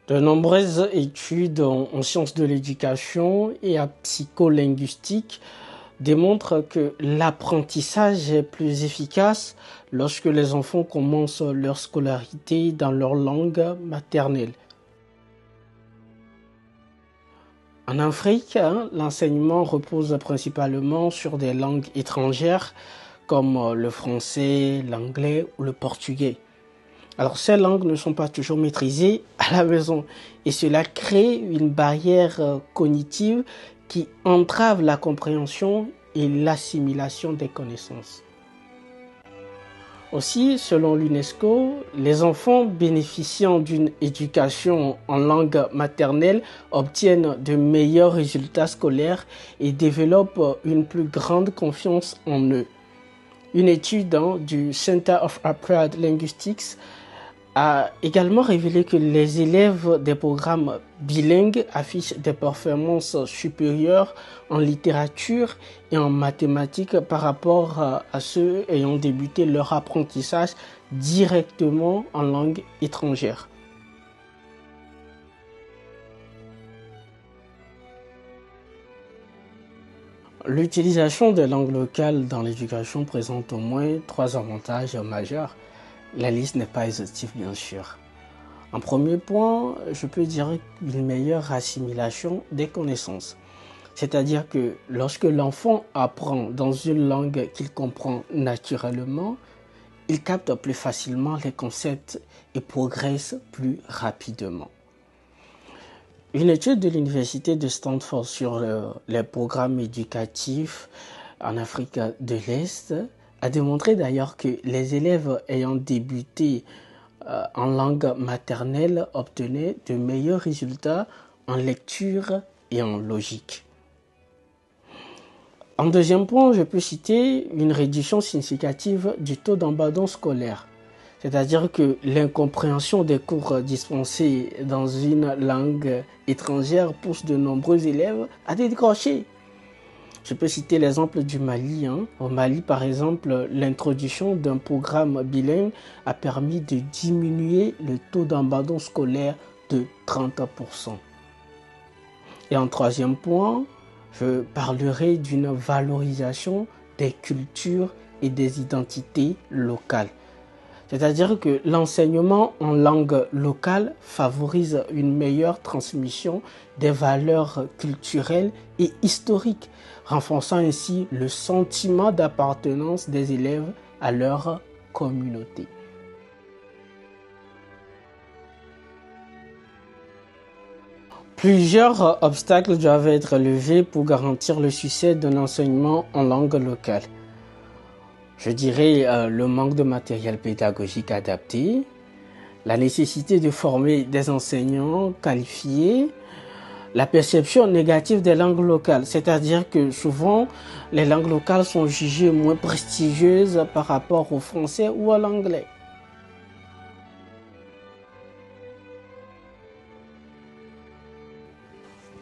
De nombreuses études en sciences de l'éducation et en psycholinguistique démontrent que l'apprentissage est plus efficace lorsque les enfants commencent leur scolarité dans leur langue maternelle. En Afrique, l'enseignement repose principalement sur des langues étrangères comme le français, l'anglais ou le portugais. Alors ces langues ne sont pas toujours maîtrisées à la maison et cela crée une barrière cognitive qui entrave la compréhension et l'assimilation des connaissances. Aussi, selon l'UNESCO, les enfants bénéficiant d'une éducation en langue maternelle obtiennent de meilleurs résultats scolaires et développent une plus grande confiance en eux. Une étude du Center of Applied Linguistics a également révélé que les élèves des programmes bilingues affichent des performances supérieures en littérature et en mathématiques par rapport à ceux ayant débuté leur apprentissage directement en langue étrangère. L'utilisation des langues locales dans l'éducation présente au moins 3 avantages majeurs. La liste n'est pas exhaustive, bien sûr. En premier point, je peux dire une meilleure assimilation des connaissances. C'est-à-dire que lorsque l'enfant apprend dans une langue qu'il comprend naturellement, il capte plus facilement les concepts et progresse plus rapidement. Une étude de l'Université de Stanford sur les programmes éducatifs en Afrique de l'Est a démontré d'ailleurs que les élèves ayant débuté en langue maternelle obtenaient de meilleurs résultats en lecture et en logique. En deuxième point, je peux citer une réduction significative du taux d'abandon scolaire. C'est-à-dire que l'incompréhension des cours dispensés dans une langue étrangère pousse de nombreux élèves à décrocher. Je peux citer l'exemple du Mali. Au Mali, par exemple, l'introduction d'un programme bilingue a permis de diminuer le taux d'abandon scolaire de 30%. Et en troisième point, je parlerai d'une valorisation des cultures et des identités locales. C'est-à-dire que l'enseignement en langue locale favorise une meilleure transmission des valeurs culturelles et historiques, renforçant ainsi le sentiment d'appartenance des élèves à leur communauté. Plusieurs obstacles doivent être levés pour garantir le succès d'un enseignement en langue locale. Je dirais le manque de matériel pédagogique adapté, la nécessité de former des enseignants qualifiés, la perception négative des langues locales, c'est-à-dire que souvent les langues locales sont jugées moins prestigieuses par rapport au français ou à l'anglais.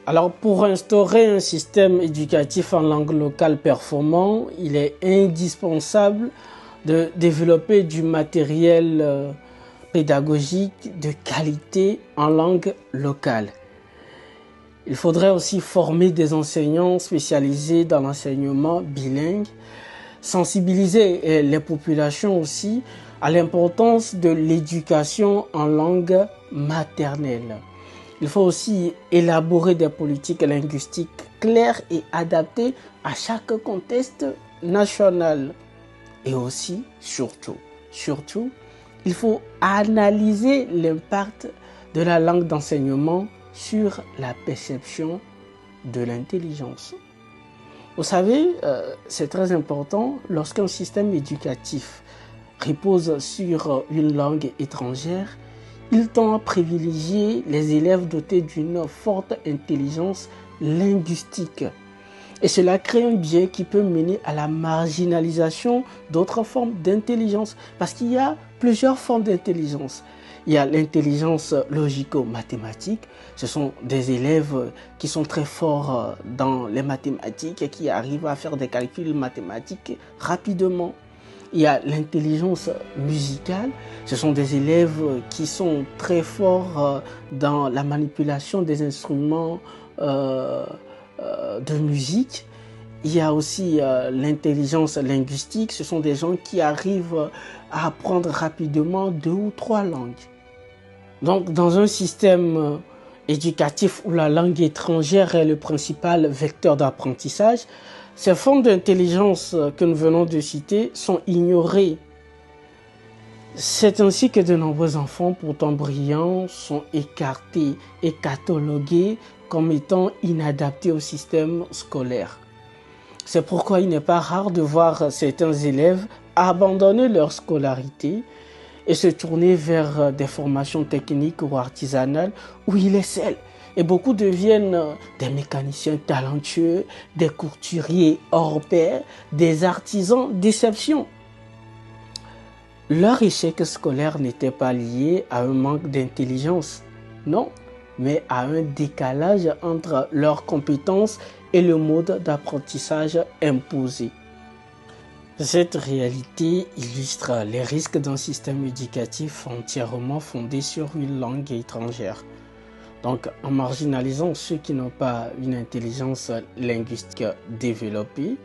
Alors pour instaurer un système éducatif en langue locale performant, il est indispensable de développer du matériel pédagogique de qualité en langue locale. Il faudrait aussi former des enseignants spécialisés dans l'enseignement bilingue, sensibiliser les populations aussi à l'importance de l'éducation en langue maternelle. Il faut aussi élaborer des politiques linguistiques claires et adaptées à chaque contexte national. Et aussi, surtout, il faut analyser l'impact de la langue d'enseignement sur la perception de l'intelligence. Vous savez, c'est très important lorsqu'un système éducatif repose sur une langue étrangère. Il tend à privilégier les élèves dotés d'une forte intelligence linguistique. Et cela crée un biais qui peut mener à la marginalisation d'autres formes d'intelligence. Parce qu'il y a plusieurs formes d'intelligence. Il y a l'intelligence logico-mathématique. Ce sont des élèves qui sont très forts dans les mathématiques et qui arrivent à faire des calculs mathématiques rapidement. Il y a l'intelligence musicale. Ce sont des élèves qui sont très forts dans la manipulation des instruments de musique. Il y a aussi l'intelligence linguistique. Ce sont des gens qui arrivent à apprendre rapidement 2 ou 3 langues. Donc, dans un système éducatif où la langue étrangère est le principal vecteur d'apprentissage, ces formes d'intelligence que nous venons de citer sont ignorées. C'est ainsi que de nombreux enfants, pourtant brillants, sont écartés et catalogués comme étant inadaptés au système scolaire. C'est pourquoi il n'est pas rare de voir certains élèves abandonner leur scolarité et se tourner vers des formations techniques ou artisanales où il excelle. Et beaucoup deviennent des mécaniciens talentueux, des couturiers hors pair, des artisans d'exception. Leur échec scolaire n'était pas lié à un manque d'intelligence, non, mais à un décalage entre leurs compétences et le mode d'apprentissage imposé. Cette réalité illustre les risques d'un système éducatif entièrement fondé sur une langue étrangère. Donc, en marginalisant ceux qui n'ont pas une intelligence linguistique développée,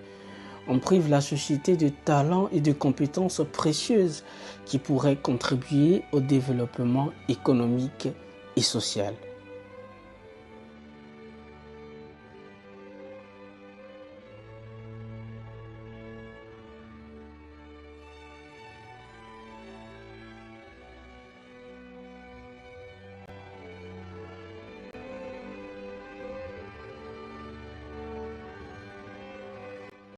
on prive la société de talents et de compétences précieuses qui pourraient contribuer au développement économique et social.